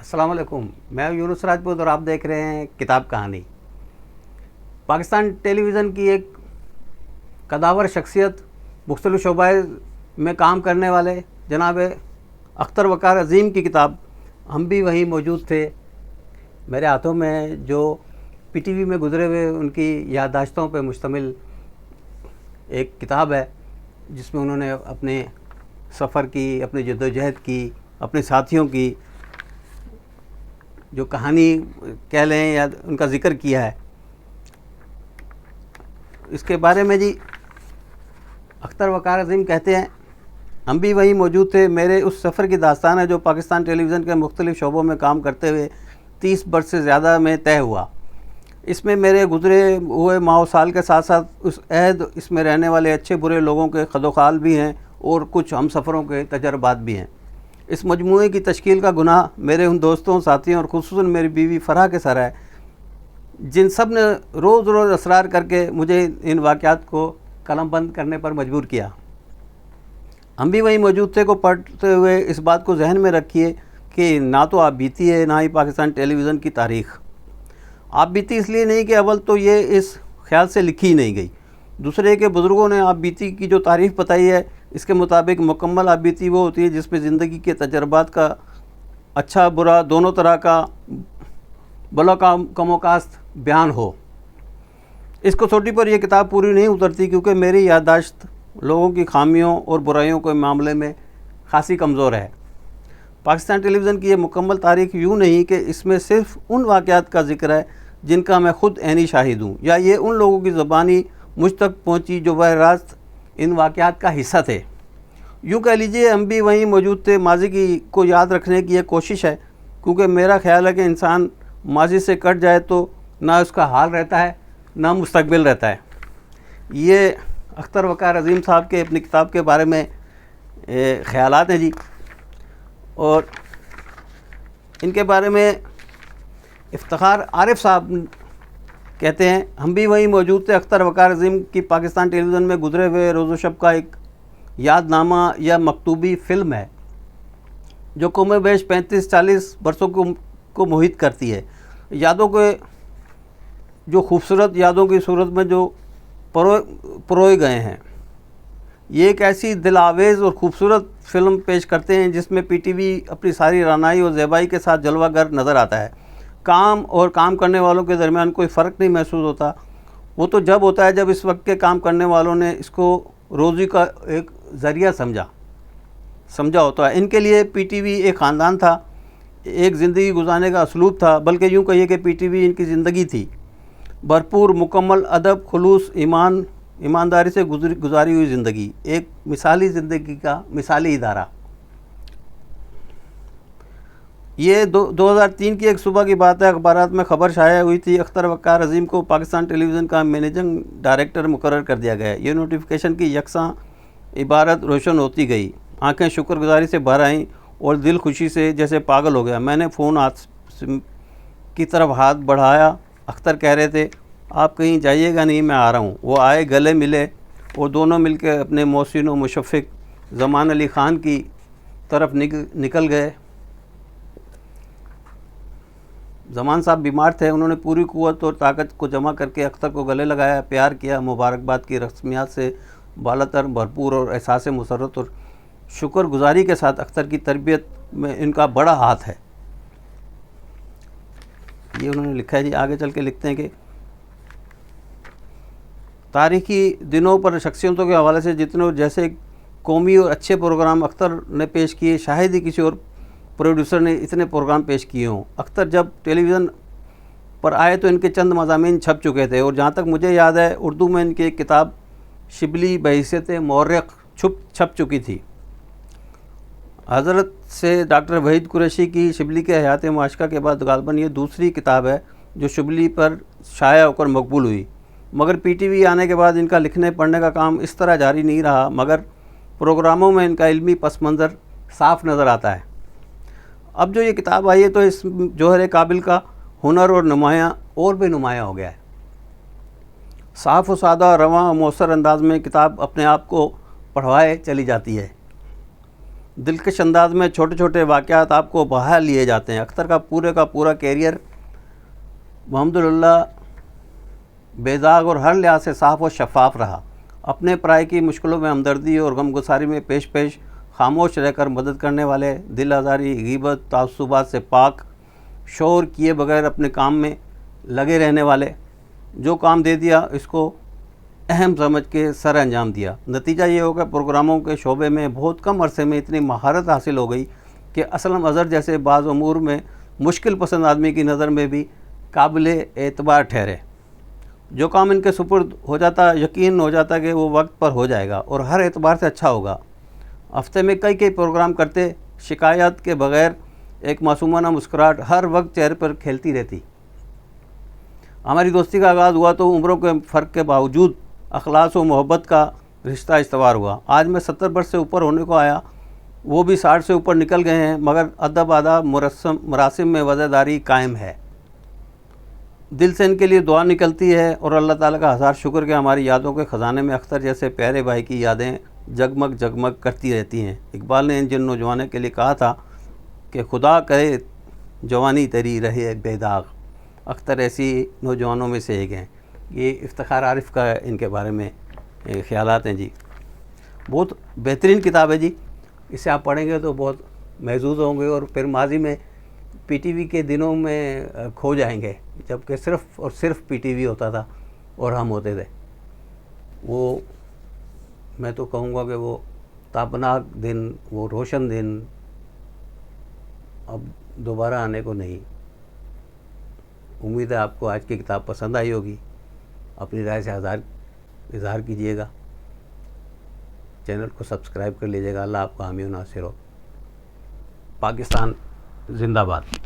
السلام علیکم، میں یونس راجپوت اور آپ دیکھ رہے ہیں کتاب کہانی۔ پاکستان ٹیلی ویژن کی ایک قداور شخصیت، مختلف شعبہ میں کام کرنے والے جناب اختر وقار عظیم کی کتاب ہم بھی وہیں موجود تھے میرے ہاتھوں میں، جو پی ٹی وی میں گزرے ہوئے ان کی یادداشتوں پہ مشتمل ایک کتاب ہے، جس میں انہوں نے اپنے سفر کی، اپنی جدوجہد کی، اپنے ساتھیوں کی جو کہانی کہہ لیں یا ان کا ذکر کیا ہے۔ اس کے بارے میں جی اختر وقار عظیم کہتے ہیں، ہم بھی وہیں موجود تھے، میرے اس سفر کی داستان ہے جو پاکستان ٹیلی ویژن کے مختلف شعبوں میں کام کرتے ہوئے 30 برس سے زیادہ میں طے ہوا۔ اس میں میرے گزرے ہوئے ماہ و سال کے ساتھ ساتھ اس عہد، اس میں رہنے والے اچھے برے لوگوں کے خد و خال بھی ہیں اور کچھ ہم سفروں کے تجربات بھی ہیں۔ اس مجموعے کی تشکیل کا گناہ میرے ان دوستوں، ساتھیوں اور خصوصاً میری بیوی فرح کے سر ہے، جن سب نے روز روز اصرار کر کے مجھے ان واقعات کو قلم بند کرنے پر مجبور کیا۔ ہم بھی وہیں موجود تھے کو پڑھتے ہوئے اس بات کو ذہن میں رکھیے کہ نہ تو آپ بیتی ہے، نہ ہی پاکستان ٹیلی ویژن کی تاریخ۔ آپ بیتی اس لیے نہیں کہ اول تو یہ اس خیال سے لکھی ہی نہیں گئی، دوسرے کے بزرگوں نے آپ بیتی کی جو تعریف بتائی ہے، اس کے مطابق مکمل آپ بیتی وہ ہوتی ہے جس میں زندگی کے تجربات کا اچھا برا دونوں طرح کا بلا کم و کاست بیان ہو۔ اس کسوٹی پر یہ کتاب پوری نہیں اترتی، کیونکہ میری یادداشت لوگوں کی خامیوں اور برائیوں کے معاملے میں خاصی کمزور ہے۔ پاکستان ٹیلی ویژن کی یہ مکمل تاریخ یوں نہیں کہ اس میں صرف ان واقعات کا ذکر ہے جن کا میں خود عینی شاہد ہوں، یا یہ ان لوگوں کی زبانی مجھ تک پہنچی جو براہ راست ان واقعات کا حصہ تھے۔ یوں کہہ لیجئے ہم بھی وہیں موجود تھے۔ ماضی کو یاد رکھنے کی ایک کوشش ہے، کیونکہ میرا خیال ہے کہ انسان ماضی سے کٹ جائے تو نہ اس کا حال رہتا ہے نہ مستقبل رہتا ہے۔ یہ اختر وقار عظیم صاحب کے اپنی کتاب کے بارے میں خیالات ہیں جی، اور ان کے بارے میں افتخار عارف صاحب کہتے ہیں، ہم بھی وہیں موجود تھے۔ اختر وقار عظیم کی پاکستان ٹیلی ویژن میں گزرے ہوئے روز و شب کا ایک یاد نامہ یا مکتوبی فلم ہے، جو کم و بیش 35-40 برسوں کو محیط کرتی ہے۔ یادوں کے جو خوبصورت یادوں کی صورت میں جو پروئے گئے ہیں، یہ ایک ایسی دل آویز اور خوبصورت فلم پیش کرتے ہیں جس میں پی ٹی وی اپنی ساری رعنائی اور زیبائی کے ساتھ جلوہ گر نظر آتا ہے۔ کام اور کام کرنے والوں کے درمیان کوئی فرق نہیں محسوس ہوتا، وہ تو جب ہوتا ہے جب اس وقت کے کام کرنے والوں نے اس کو روزی کا ایک ذریعہ سمجھا ہوتا ہے۔ ان کے لیے پی ٹی وی ایک خاندان تھا، ایک زندگی گزارنے کا اسلوب تھا، بلکہ یوں کہیے کہ پی ٹی وی ان کی زندگی تھی، بھرپور مکمل ادب، خلوص، ایمانداری سے گزاری ہوئی زندگی، ایک مثالی زندگی کا مثالی ادارہ۔ یہ 2003 کی ایک صبح کی بات ہے، اخبارات میں خبر شائع ہوئی تھی، اختر وقار عظیم کو پاکستان ٹیلی ویژن کا مینیجنگ ڈائریکٹر مقرر کر دیا گیا۔ یہ نوٹیفیکیشن کی یکساں عبارت روشن ہوتی گئی، آنکھیں شکر گزاری سے بھر آئیں اور دل خوشی سے جیسے پاگل ہو گیا۔ میں نے فون کی طرف ہاتھ بڑھایا، اختر کہہ رہے تھے، آپ کہیں جائیے گا نہیں، میں آ رہا ہوں۔ وہ آئے، گلے ملے اور دونوں مل کے اپنے محسن و مشفق زمان علی خان کی طرف نکل گئے۔ زمان صاحب بیمار تھے، انہوں نے پوری قوت اور طاقت کو جمع کر کے اختر کو گلے لگایا، پیار کیا، مبارکباد کی رسمیات سے بالاتر بھرپور اور احساس مسرت اور شکر گزاری کے ساتھ اختر کی تربیت میں ان کا بڑا ہاتھ ہے۔ یہ انہوں نے لکھا ہے جی۔ آگے چل کے لکھتے ہیں کہ تاریخی دنوں پر شخصیتوں کے حوالے سے جتنے جیسے قومی اور اچھے پروگرام اختر نے پیش کیے، شاید ہی کسی اور پروڈیوسر نے اتنے پروگرام پیش کیے ہوں۔ اختر جب ٹیلی ویژن پر آئے تو ان کے چند مضامین چھپ چکے تھے، اور جہاں تک مجھے یاد ہے اردو میں ان کی ایک کتاب شبلی بحیثیت مورخ چھپ چکی تھی۔ حضرت سے ڈاکٹر وحید قریشی کی شبلی کے حیات معاشقہ کے بعد غالباً یہ دوسری کتاب ہے جو شبلی پر شائع ہو کر مقبول ہوئی، مگر پی ٹی وی آنے کے بعد ان کا لکھنے پڑھنے کا کام اس طرح جاری نہیں رہا، مگر پروگراموں میں ان کا علمی پس منظر صاف نظر آتا ہے۔ اب جو یہ کتاب آئی ہے تو اس جوہر قابل کا ہنر اور نمایاں اور بھی نمایاں ہو گیا ہے۔ صاف و سادہ، رواں و مؤثر انداز میں کتاب اپنے آپ کو پڑھوائے چلی جاتی ہے۔ دلکش انداز میں چھوٹے چھوٹے واقعات آپ کو بہا لیے جاتے ہیں۔ اختر کا پورا کیریئر الحمدللہ بے داغ اور ہر لحاظ سے صاف و شفاف رہا۔ اپنے پرائے کی مشکلوں میں ہمدردی اور غمگساری میں پیش خاموش رہ کر مدد کرنے والے، دل آزاری، غیبت، تعصبات سے پاک، شور کیے بغیر اپنے کام میں لگے رہنے والے، جو کام دے دیا اس کو اہم سمجھ کے سر انجام دیا۔ نتیجہ یہ ہوگا پروگراموں کے شعبے میں بہت کم عرصے میں اتنی مہارت حاصل ہو گئی کہ اسلم اظہر جیسے بعض امور میں مشکل پسند آدمی کی نظر میں بھی قابل اعتبار ٹھہرے۔ جو کام ان کے سپرد ہو جاتا یقین ہو جاتا کہ وہ وقت پر ہو جائے گا اور ہر اعتبار سے اچھا ہوگا۔ ہفتے میں کئی پروگرام کرتے، شکایات کے بغیر ایک معصومانہ مسکراہٹ ہر وقت چہرے پر کھیلتی رہتی۔ ہماری دوستی کا آغاز ہوا تو عمروں کے فرق کے باوجود اخلاص و محبت کا رشتہ استوار ہوا۔ آج میں 70 برس سے اوپر ہونے کو آیا، وہ بھی 60 سے اوپر نکل گئے ہیں، مگر ادب آداب مراسم میں وزیداری قائم ہے۔ دل سے ان کے لیے دعا نکلتی ہے اور اللہ تعالیٰ کا ہزار شکر کہ ہماری یادوں کے خزانے میں اختر جیسے پیارے بھائی کی یادیں جگمگ کرتی رہتی ہیں۔ اقبال نے ان جن نوجوانوں کے لیے کہا تھا کہ خدا کرے جوانی تیری رہے بے داغ۔ اختر ایسی نوجوانوں میں سے ایک ہیں۔ یہ افتخار عارف کا ان کے بارے میں خیالات ہیں جی۔ بہت بہترین کتاب ہے جی، اسے آپ پڑھیں گے تو بہت محظوظ ہوں گے اور پھر ماضی میں پی ٹی وی کے دنوں میں کھو جائیں گے، جبکہ صرف اور صرف پی ٹی وی ہوتا تھا اور ہم ہوتے تھے۔ وہ میں تو کہوں گا کہ وہ تابناک دن، وہ روشن دن اب دوبارہ آنے کو نہیں۔ امید ہے آپ کو آج کی کتاب پسند آئی ہوگی۔ اپنی رائے سے اظہار کیجیے گا، چینل کو سبسکرائب کر لیجیے گا۔ اللہ آپ کو حامی و ناصر ہو۔ پاکستان زندہ باد۔